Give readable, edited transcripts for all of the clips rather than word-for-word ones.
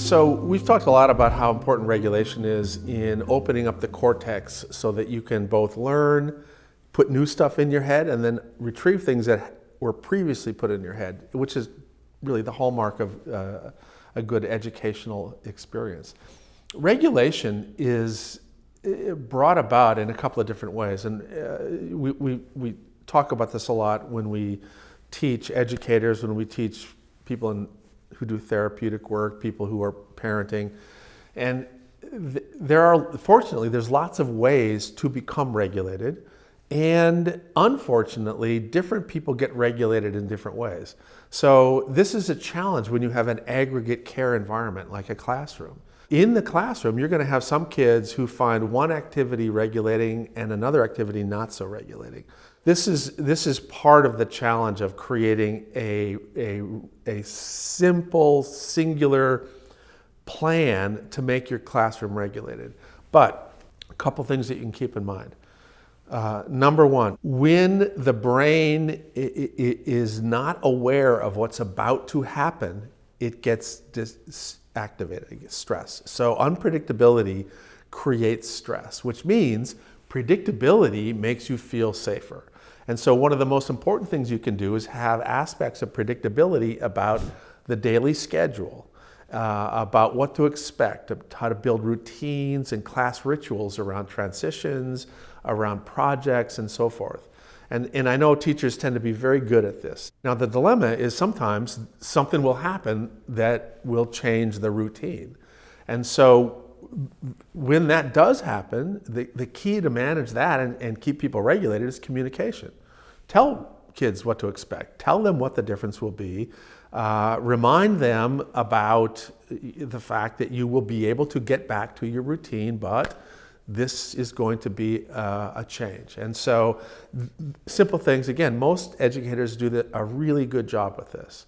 So we've talked a lot about how important regulation is in opening up the cortex so that you can both learn, put new stuff in your head, and then retrieve things that were previously put in your head, which is really the hallmark of a good educational experience. Regulation is brought about in a couple of different ways, and we talk about this a lot when we teach educators, when we teach people who do therapeutic work, people who are parenting. And fortunately, there's lots of ways to become regulated. And unfortunately, different people get regulated in different ways. So this is a challenge when you have an aggregate care environment like a classroom. In the classroom, you're going to have some kids who find one activity regulating and another activity not so regulating. This is part of the challenge of creating a simple, singular plan to make your classroom regulated. But a couple things that you can keep in mind. Number one, when the brain is not aware of what's about to happen, it gets activated, it gets stress. So unpredictability creates stress, which means predictability makes you feel safer. And so one of the most important things you can do is have aspects of predictability about the daily schedule, about what to expect, how to build routines and class rituals around transitions, around projects, and so forth. And I know teachers tend to be very good at this. Now the dilemma is sometimes something will happen that will change the routine. And so when that does happen, the key to manage that and keep people regulated is communication. Tell kids what to expect. Tell them what the difference will be. Remind them about the fact that you will be able to get back to your routine, but this is going to be a change. And so simple things, again, most educators do a really good job with this.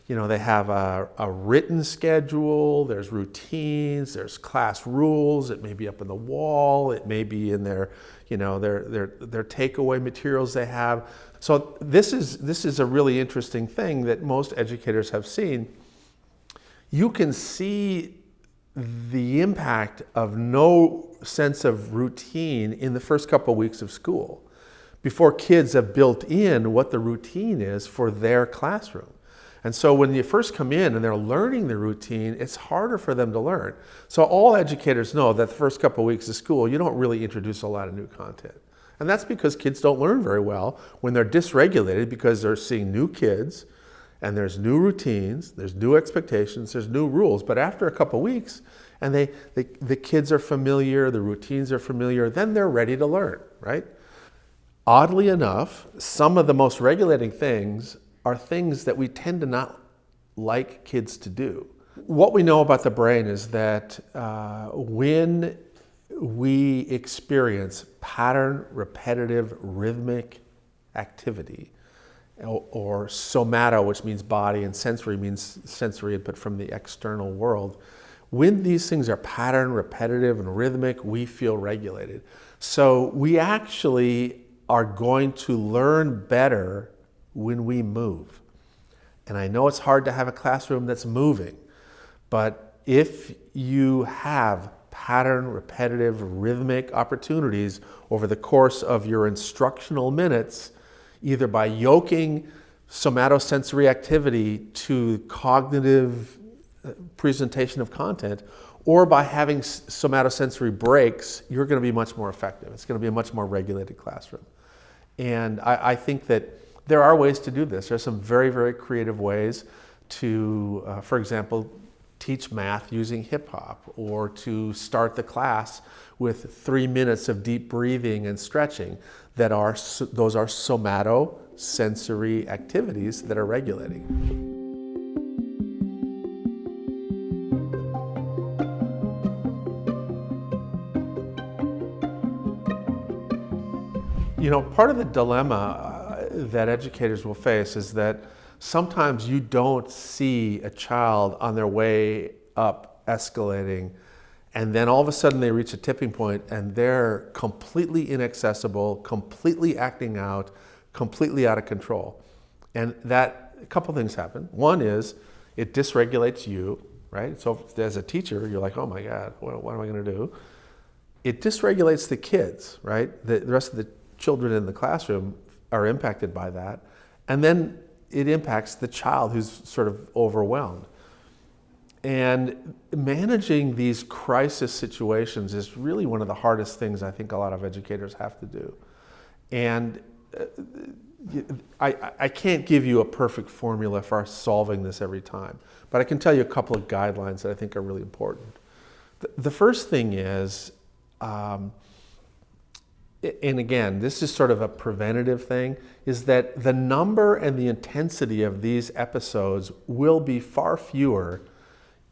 You know, they have a written schedule, there's routines, there's class rules, it may be up on the wall, it may be in their takeaway materials they have. So this is a really interesting thing that most educators have seen. You can see the impact of no sense of routine in the first couple of weeks of school before kids have built in what the routine is for their classroom. And so when you first come in and they're learning the routine, it's harder for them to learn. So all educators know that the first couple of weeks of school, you don't really introduce a lot of new content. And that's because kids don't learn very well when they're dysregulated because they're seeing new kids and there's new routines, there's new expectations, there's new rules. But after a couple of weeks, and the kids are familiar, the routines are familiar, then they're ready to learn, right? Oddly enough, some of the most regulating things are things that we tend to not like kids to do. What we know about the brain is that when we experience pattern, repetitive, rhythmic activity, or somato, which means body, and sensory means sensory input from the external world, when these things are pattern, repetitive, and rhythmic, we feel regulated. So we actually are going to learn better when we move. And I know it's hard to have a classroom that's moving, but if you have pattern, repetitive, rhythmic opportunities over the course of your instructional minutes, either by yoking somatosensory activity to cognitive presentation of content, or by having somatosensory breaks, you're going to be much more effective. It's going to be a much more regulated classroom. And I think that there are ways to do this. There's some very, very creative ways to, for example, teach math using hip hop, or to start the class with 3 minutes of deep breathing and stretching. Those are somatosensory activities that are regulating. You know, part of the dilemma that educators will face is that sometimes you don't see a child on their way up escalating, and then all of a sudden they reach a tipping point and they're completely inaccessible, completely acting out, completely out of control. And that, a couple things happen. One is it dysregulates you, right? So as a teacher, you're like, oh my God, what am I going to do? It dysregulates the kids, right? The rest of the children in the classroom are impacted by that. And then it impacts the child who's sort of overwhelmed. And managing these crisis situations is really one of the hardest things I think a lot of educators have to do. And I can't give you a perfect formula for solving this every time, but I can tell you a couple of guidelines that I think are really important. The first thing is, and again, this is sort of a preventative thing, is that the number and the intensity of these episodes will be far fewer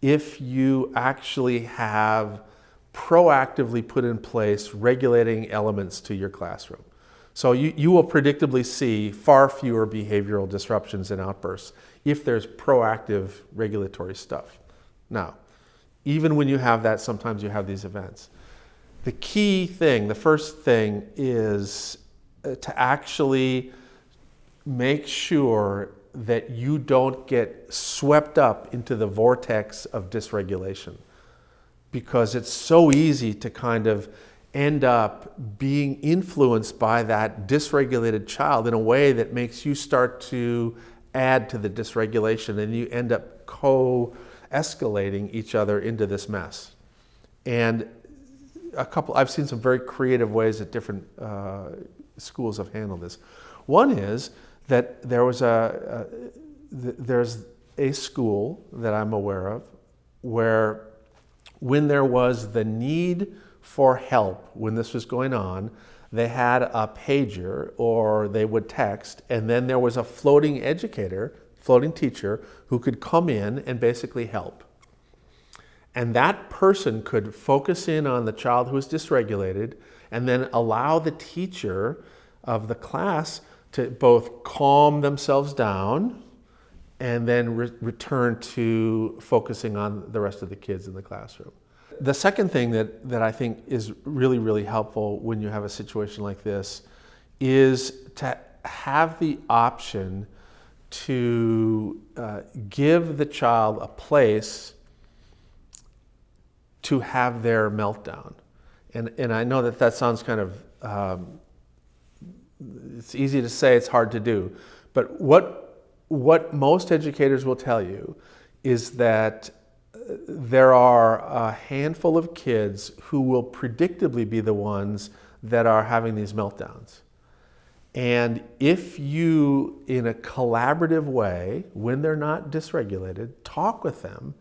if you actually have proactively put in place regulating elements to your classroom. So you will predictably see far fewer behavioral disruptions and outbursts if there's proactive regulatory stuff. Now, even when you have that, sometimes you have these events. The key thing, the first thing is to actually make sure that you don't get swept up into the vortex of dysregulation, because it's so easy to kind of end up being influenced by that dysregulated child in a way that makes you start to add to the dysregulation, and you end up co-escalating each other into this mess. And I've seen some very creative ways that different schools have handled this. One is that there's a school that I'm aware of where, when there was the need for help, when this was going on, they had a pager or they would text, and then there was a floating teacher who could come in and basically help. And that person could focus in on the child who was dysregulated and then allow the teacher of the class to both calm themselves down and then return to focusing on the rest of the kids in the classroom. The second thing that I think is really, really helpful when you have a situation like this is to have the option to give the child a place to have their meltdown. And I know that sounds kind of, it's easy to say, it's hard to do. But what most educators will tell you is that there are a handful of kids who will predictably be the ones that are having these meltdowns. And if you, in a collaborative way, when they're not dysregulated, talk with them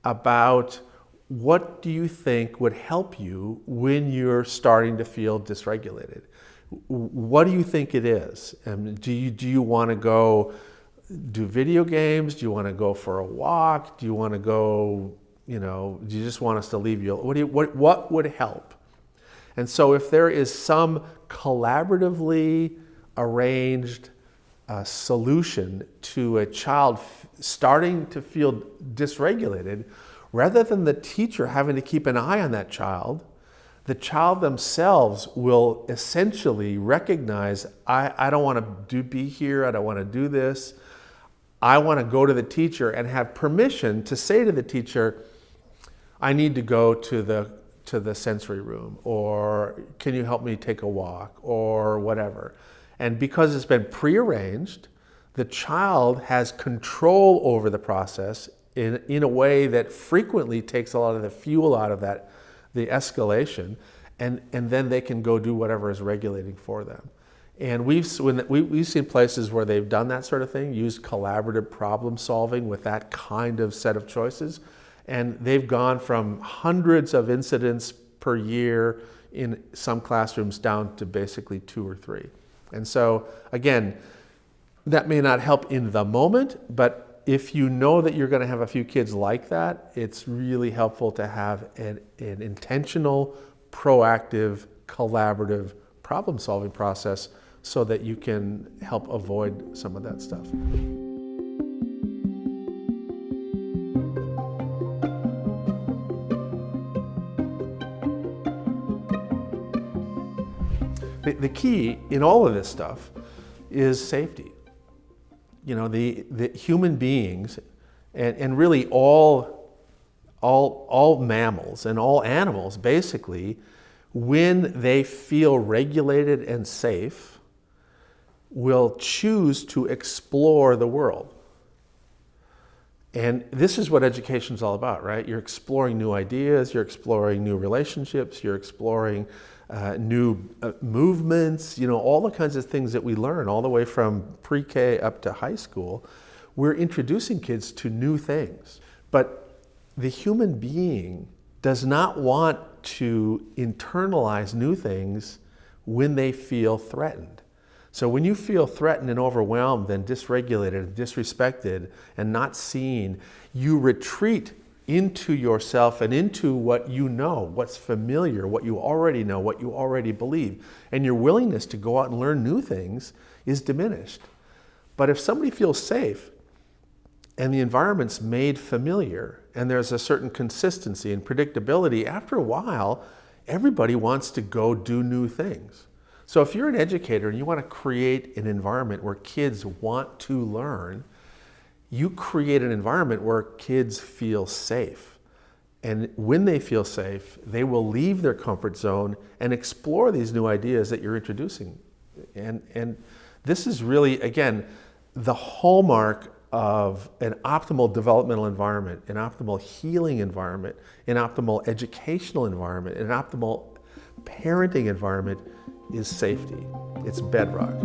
about what do you think would help you when you're starting to feel dysregulated? What do you think it is? Do you want to go do video games? Do you want to go for a walk? Do you want to go, do you just want us to leave you? What would help? And so if there is some collaboratively arranged solution to a child starting to feel dysregulated, rather than the teacher having to keep an eye on that child, the child themselves will essentially recognize, I don't want to be here, I don't want to do this. I want to go to the teacher and have permission to say to the teacher, I need to go to the sensory room, or can you help me take a walk, or whatever. And because it's been prearranged, the child has control over the process in a way that frequently takes a lot of the fuel out of that, the escalation, and then they can go do whatever is regulating for them. And we've seen places where they've done that sort of thing, used collaborative problem solving with that kind of set of choices, and they've gone from hundreds of incidents per year in some classrooms down to basically 2 or 3. And so, again, that may not help in the moment, but if you know that you're going to have a few kids like that, it's really helpful to have an intentional, proactive, collaborative problem-solving process so that you can help avoid some of that stuff. The key in all of this stuff is safety. The human beings and really all all mammals and all animals, basically, when they feel regulated and safe, will choose to explore the world. And this is what education is all about, right? You're exploring new ideas, you're exploring new relationships, you're exploring new movements, all the kinds of things that we learn all the way from pre-K up to high school. We're introducing kids to new things. But the human being does not want to internalize new things when they feel threatened. So when you feel threatened and overwhelmed and dysregulated and disrespected and not seen, you retreat into yourself and into what you know, what's familiar, what you already know, what you already believe. And your willingness to go out and learn new things is diminished. But if somebody feels safe and the environment's made familiar and there's a certain consistency and predictability, after a while, everybody wants to go do new things. So if you're an educator and you want to create an environment where kids want to learn, you create an environment where kids feel safe. And when they feel safe, they will leave their comfort zone and explore these new ideas that you're introducing. And this is really, again, the hallmark of an optimal developmental environment, an optimal healing environment, an optimal educational environment, an optimal parenting environment is safety. It's bedrock.